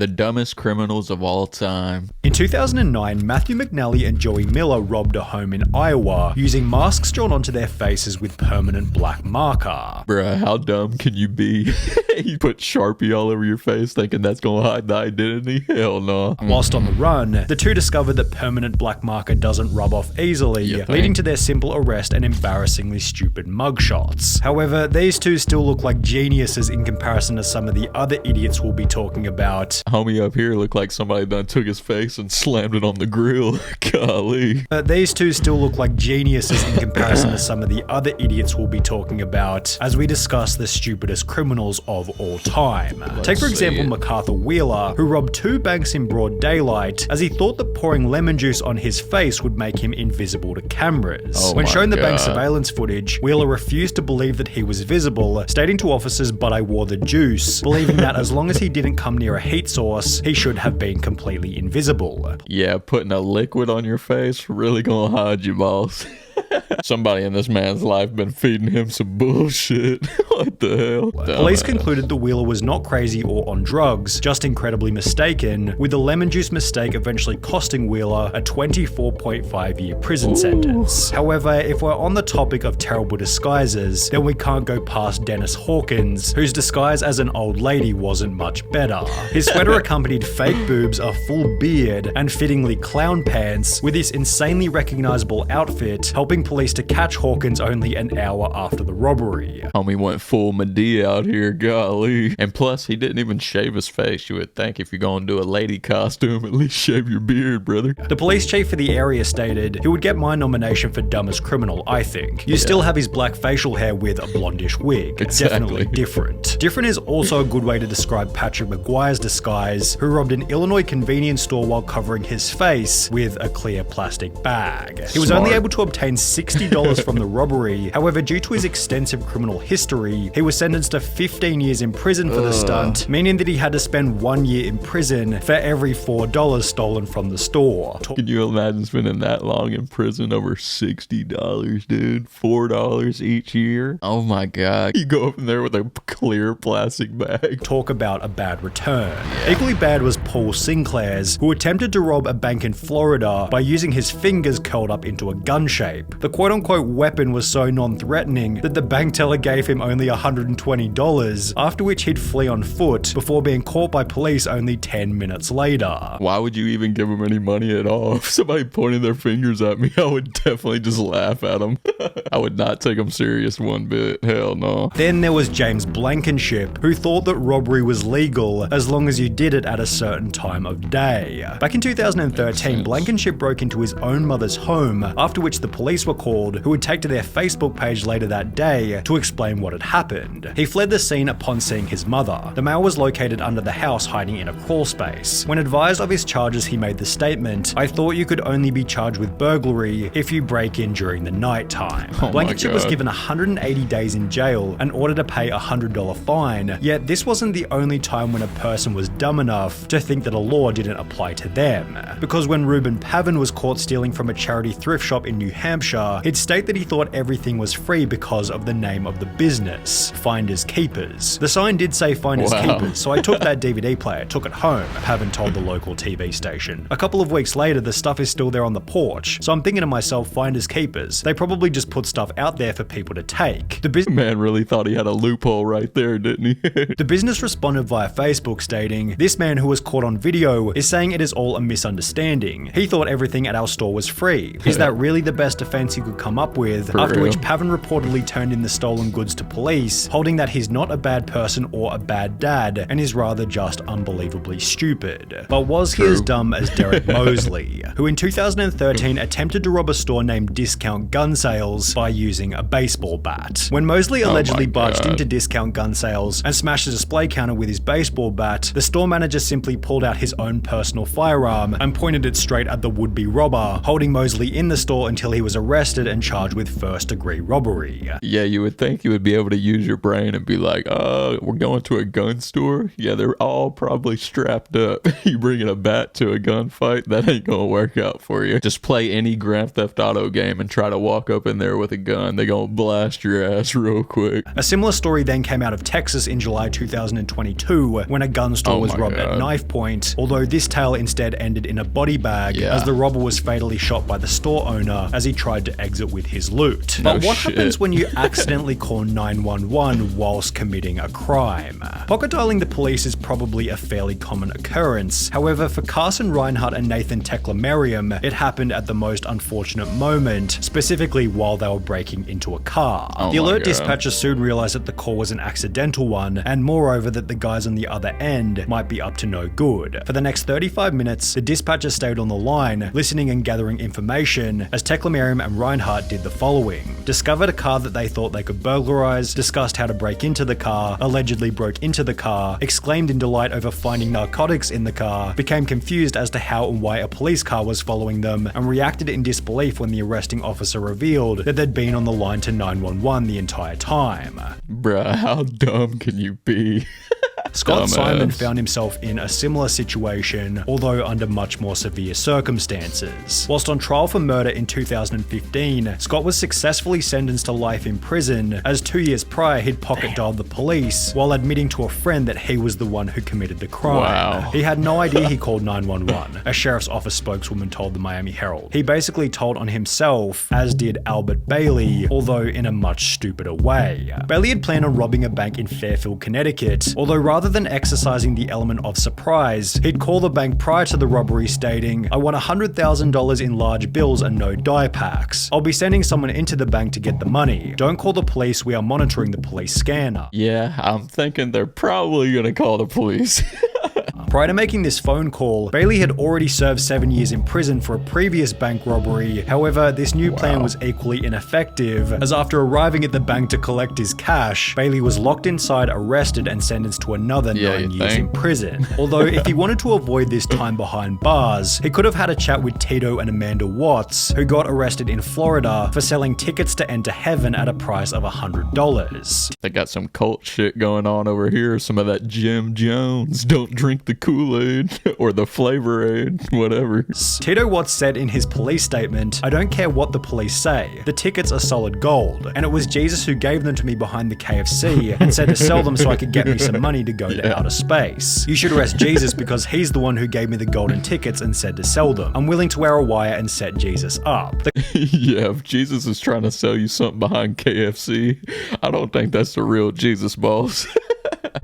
The dumbest criminals of all time. In 2009, Matthew McNally and Joey Miller robbed a home in Iowa using masks drawn onto their faces with permanent black marker. Bruh, how dumb can you be? You put Sharpie all over your face thinking that's gonna hide the identity? Hell no. Whilst on the run, the two discovered that permanent black marker doesn't rub off easily, leading to their simple arrest and embarrassingly stupid mugshots. However, these two still look like geniuses in comparison to some of the other idiots we'll be talking about. Homie up here looked like somebody done took his face and slammed it on the grill. Golly. These two still look like geniuses in comparison to some of the other idiots we'll be talking about as we discuss the stupidest criminals of all time. Take for example MacArthur Wheeler, who robbed two banks in broad daylight as he thought that pouring lemon juice on his face would make him invisible to cameras. When shown the bank surveillance footage, Wheeler refused to believe that he was visible, stating to officers, "But I wore the juice," believing that as long as he didn't come near a heat source, he should have been completely invisible. Yeah, putting a liquid on your face really gonna hide you, boss. Somebody in this man's life been feeding him some bullshit. What the hell? Police concluded the Wheeler was not crazy or on drugs, just incredibly mistaken, with the lemon juice mistake eventually costing Wheeler a 24.5-year prison sentence. However, if we're on the topic of terrible disguises, then we can't go past Dennis Hawkins, whose disguise as an old lady wasn't much better. His sweater accompanied fake boobs, a full beard, and fittingly clown pants, with this insanely recognizable outfit helping police to catch Hawkins only an hour after the robbery. Homie went full Medea out here, golly. And plus, he didn't even shave his face. You would think if you're gonna do a lady costume, at least shave your beard, brother. The police chief for the area stated, "He would get my nomination for dumbest criminal, I think. You still have his black facial hair with a blondish wig. Exactly. Definitely different." Different is also a good way to describe Patrick McGuire's disguise, who robbed an Illinois convenience store while covering his face with a clear plastic bag. He was only able to obtain $60 from the robbery. However, due to his extensive criminal history, he was sentenced to 15 years in prison for the stunt, meaning that he had to spend 1 year in prison for every $4 stolen from the store. Can you imagine spending that long in prison over $60, dude? $4 each year? Oh my god. You go up in there with a clear plastic bag. Talk about a bad return. Equally bad was Paul Sinclair's, who attempted to rob a bank in Florida by using his fingers curled up into a gun shape. The quote-unquote weapon was so non-threatening that the bank teller gave him only $120, after which he'd flee on foot before being caught by police only 10 minutes later. Why would you even give him any money at all? If somebody pointed their fingers at me, I would definitely just laugh at them. I would not take them serious one bit. Hell no. Then there was James Blankenship, who thought that robbery was legal as long as you did it at a certain time of day. Back in 2013, Blankenship broke into his own mother's home, after which the police were called, who would take to their Facebook page later that day to explain what had happened. He fled the scene upon seeing his mother. The male was located under the house hiding in a crawl space. When advised of his charges, he made the statement, "I thought you could only be charged with burglary if you break in during the night time." Blankenship was given 180 days in jail and ordered to pay a $100 fine, yet this wasn't the only time when a person was dumb enough to think that a law didn't apply to them. Because when Reuben Pavin was caught stealing from a charity thrift shop in New Hampshire, he'd state that he thought everything was free because of the name of the business, Finders Keepers. The sign did say Finders Keepers, so I took that DVD player, took it home, Pavin told the local TV station. A couple of weeks later, the stuff is still there on the porch, so I'm thinking to myself, Finders Keepers. They probably just put stuff out there for people to take. The man really thought he had a loophole right there, didn't he? The business responded via Facebook stating, "This man who was caught on video is saying it is all a misunderstanding. He thought everything at our store was free. Is that really the best defense you could come up with?" After which Pavin reportedly turned in the stolen goods to police, holding that he's not a bad person or a bad dad, and is rather just unbelievably stupid. But was he as dumb as Derek Mosley, who in 2013 attempted to rob a store named Discount Gun Sales by using a baseball bat? When Mosley allegedly barged into Discount Gun Sales and smashed a display counter with his baseball bat, the store manager simply pulled out his own personal firearm and pointed it straight at the would-be robber, holding Mosley in the store until he was arrested arrested and charged with first-degree robbery. Yeah, you would think you would be able to use your brain and be like, we're going to a gun store? Yeah, they're all probably strapped up. You bringing a bat to a gunfight? That ain't gonna work out for you. Just play any Grand Theft Auto game and try to walk up in there with a gun. They gonna blast your ass real quick. A similar story then came out of Texas in July 2022 when a gun store was robbed at knife point, although this tale instead ended in a body bag as the robber was fatally shot by the store owner as he tried to exit with his loot. But what happens when you accidentally call 911 whilst committing a crime? Pocket dialing the police is probably a fairly common occurrence. However, for Carson Reinhardt and Nathan Tekla-Merriam, it happened at the most unfortunate moment, specifically while they were breaking into a car. The alert dispatcher soon realized that the call was an accidental one, and moreover that the guys on the other end might be up to no good. For the next 35 minutes, the dispatcher stayed on the line, listening and gathering information, as Tekla-Merriam and Reinhardt did the following. Discovered a car that they thought they could burglarize, discussed how to break into the car, allegedly broke into the car, exclaimed in delight over finding narcotics in the car, became confused as to how and why a police car was following them, and reacted in disbelief when the arresting officer revealed that they'd been on the line to 911 the entire time. Bruh, how dumb can you be? Scott Simon found himself in a similar situation, although under much more severe circumstances. Whilst on trial for murder in 2015, Scott was successfully sentenced to life in prison, as 2 years prior he'd pocket dialed the police while admitting to a friend that he was the one who committed the crime. He had no idea he called 911, a sheriff's office spokeswoman told the Miami Herald. He basically told on himself, as did Albert Bailey, although in a much stupider way. Bailey had planned on robbing a bank in Fairfield, Connecticut, although rather than exercising the element of surprise, he'd call the bank prior to the robbery stating, "I want $100,000 in large bills and no die packs. I'll be sending someone into the bank to get the money. Don't call the police, we are monitoring the police scanner." Yeah, I'm thinking they're probably gonna call the police. Prior to making this phone call, Bailey had already served 7 years in prison for a previous bank robbery. However, this new plan was equally ineffective, as after arriving at the bank to collect his cash, Bailey was locked inside, arrested, and sentenced to another 9 years in prison. Although, if he wanted to avoid this time behind bars, he could have had a chat with Tito and Amanda Watts, who got arrested in Florida for selling tickets to enter heaven at a price of $100. They got some cult shit going on over here, some of that Jim Jones, don't drink the Kool-Aid or the Flavor-Aid, whatever. Tito Watts said in his police statement, "I don't care what the police say. The tickets are solid gold, and it was Jesus who gave them to me behind the KFC and said to sell them so I could get me some money to go to outer space. You should arrest Jesus because he's the one who gave me the golden tickets and said to sell them. I'm willing to wear a wire and set Jesus up." Yeah, if Jesus is trying to sell you something behind KFC, I don't think that's the real Jesus, boss.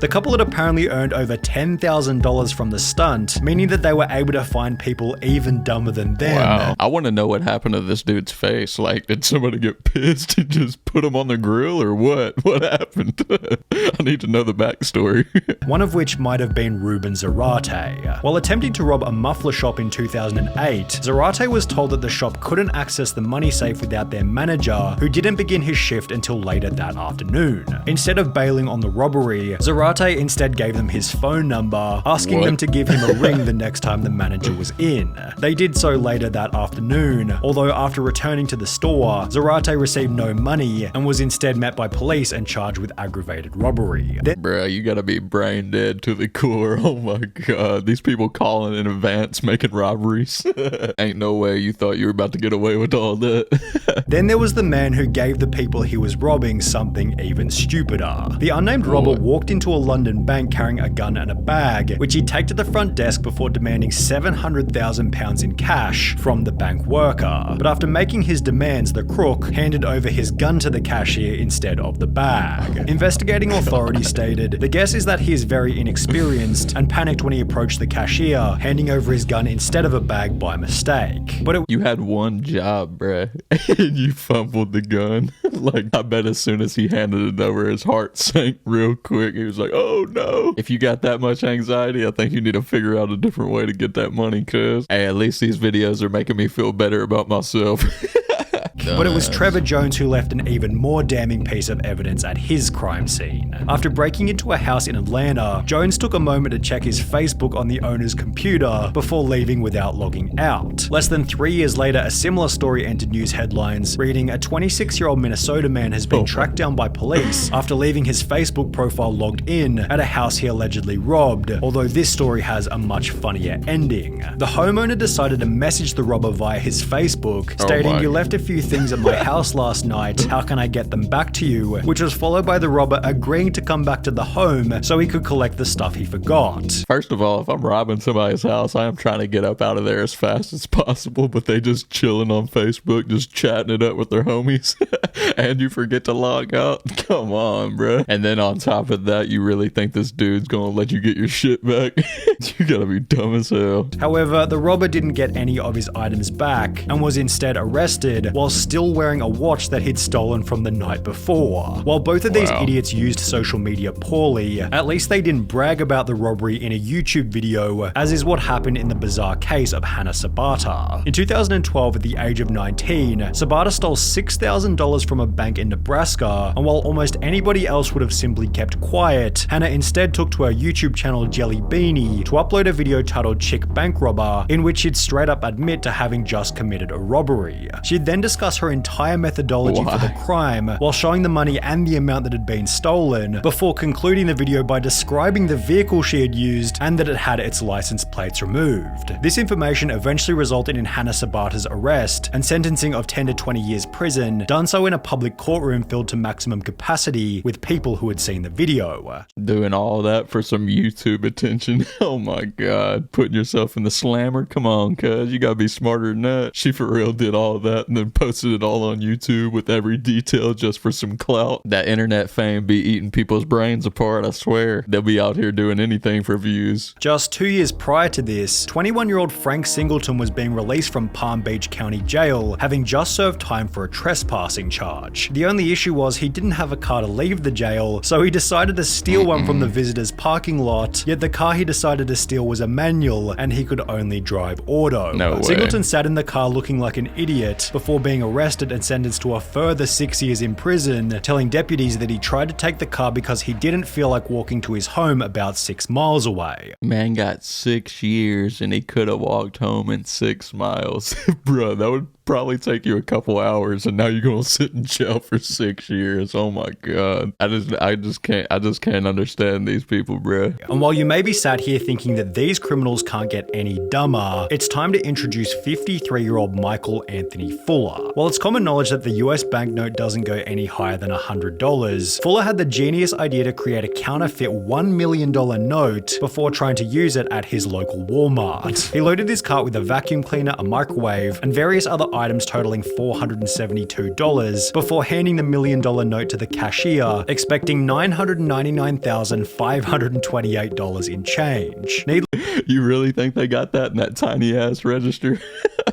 The couple had apparently earned over $10,000 from the stunt, meaning that they were able to find people even dumber than them. Wow. I want to know what happened to this dude's face. Like, did somebody get pissed and just put him on the grill or what? What happened? I need to know the backstory. One of which might have been Ruben Zarate. While attempting to rob a muffler shop in 2008, Zarate was told that the shop couldn't access the money safe without their manager, who didn't begin his shift until later that afternoon. Instead of bailing on the robbery, Zarate instead gave them his phone number, asking them to give him a ring the next time the manager was in. They did so later that afternoon, although after returning to the store, Zarate received no money and was instead met by police and charged with aggravated robbery. Bruh, you gotta be brain dead to the core. Oh my god, these people calling in advance making robberies. Ain't no way you thought you were about to get away with all that. Then there was the man who gave the people he was robbing something even stupider. The unnamed robber walked into a London bank carrying a gun and a bag, which he'd take to the front desk before demanding £700,000 in cash from the bank worker. But after making his demands, the crook handed over his gun to the cashier instead of the bag. Investigating authorities stated, the guess is that he is very inexperienced and panicked when he approached the cashier, handing over his gun instead of a bag by mistake. But you had one job, bruh, and you fumbled the gun. Like, I bet as soon as he handed it over, his heart sank real quick. He was like, oh no. If you got that much anxiety, I think you need to figure out a different way to get that money, cuz. Hey, at least these videos are making me feel better about myself. But it was Trevor Jones who left an even more damning piece of evidence at his crime scene. After breaking into a house in Atlanta, Jones took a moment to check his Facebook on the owner's computer before leaving without logging out. Less than 3 years later, a similar story entered news headlines, reading a 26-year-old Minnesota man has been tracked down by police after leaving his Facebook profile logged in at a house he allegedly robbed, although this story has a much funnier ending. The homeowner decided to message the robber via his Facebook, stating, "You left a few things at my house last night, how can I get them back to you?" which was followed by the robber agreeing to come back to the home so he could collect the stuff he forgot. First of all, if I'm robbing somebody's house, I am trying to get up out of there as fast as possible, but they just chilling on Facebook, just chatting it up with their homies, and you forget to log out? Come on, bro. And then on top of that, you really think this dude's gonna let you get your shit back? You gotta be dumb as hell. However, the robber didn't get any of his items back and was instead arrested while still wearing a watch that he'd stolen from the night before. While both of these idiots used social media poorly, at least they didn't brag about the robbery in a YouTube video, as is what happened in the bizarre case of Hannah Sabata. In 2012, at the age of 19, Sabata stole $6,000 from a bank in Nebraska, and while almost anybody else would have simply kept quiet, Hannah instead took to her YouTube channel Jelly Beanie to upload a video titled Chick Bank Robber, in which she'd straight up admit to having just committed a robbery. She'd then discuss her entire methodology for the crime, while showing the money and the amount that had been stolen, before concluding the video by describing the vehicle she had used and that it had its license plates removed. This information eventually resulted in Hannah Sabata's arrest and sentencing of 10 to 20 years prison, done so in a public courtroom filled to maximum capacity with people who had seen the video. Doing all that for some YouTube attention. Oh my god. Putting yourself in the slammer? Come on, cuz. You gotta be smarter than that. She for real did all that and then posted it all on YouTube with every detail just for some clout. That internet fame be eating people's brains apart, I swear. They'll be out here doing anything for views. Just 2 years prior to this, 21-year-old Frank Singleton was being released from Palm Beach County Jail, having just served time for a trespassing charge. The only issue was he didn't have a car to leave the jail, so he decided to steal one from the visitors' parking lot, yet the car he decided to steal was a manual and he could only drive auto. No way. Singleton sat in the car looking like an idiot before being arrested and sentenced to a further 6 years in prison, telling deputies that he tried to take the car because he didn't feel like walking to his home about 6 miles away. Man got 6 years and he could have walked home in 6 miles. Bro, that would probably take you a couple hours and now you're gonna sit in jail for 6 years. Oh my god. I just can't understand these people, bro. And while you may be sat here thinking that these criminals can't get any dumber, it's time to introduce 53-year-old Michael Anthony Fuller. While it's common knowledge that the US banknote doesn't go any higher than $100, Fuller had the genius idea to create a counterfeit $1 million note before trying to use it at his local Walmart. He loaded his cart with a vacuum cleaner, a microwave, and various other items totaling $472 before handing the $1 million note to the cashier, expecting $999,528 in change. You really think they got that in that tiny ass register?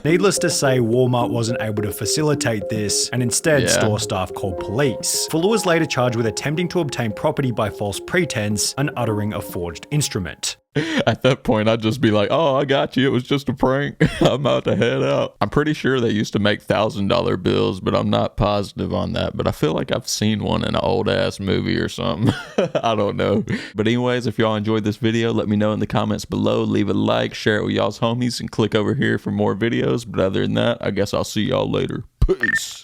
Needless to say, Walmart wasn't able to facilitate this, and instead store staff called police. Fuller was later charged with attempting to obtain property by false pretense and uttering a forged instrument. At that point, I'd just be like, oh, I got you. It was just a prank. I'm about to head out. I'm pretty sure they used to make $1,000 bills, but I'm not positive on that. But I feel like I've seen one in an old ass movie or something. I don't know. But anyways, if y'all enjoyed this video, let me know in the comments below. Leave a like, share it with y'all's homies, and click over here for more videos. But other than that, I guess I'll see y'all later. Peace.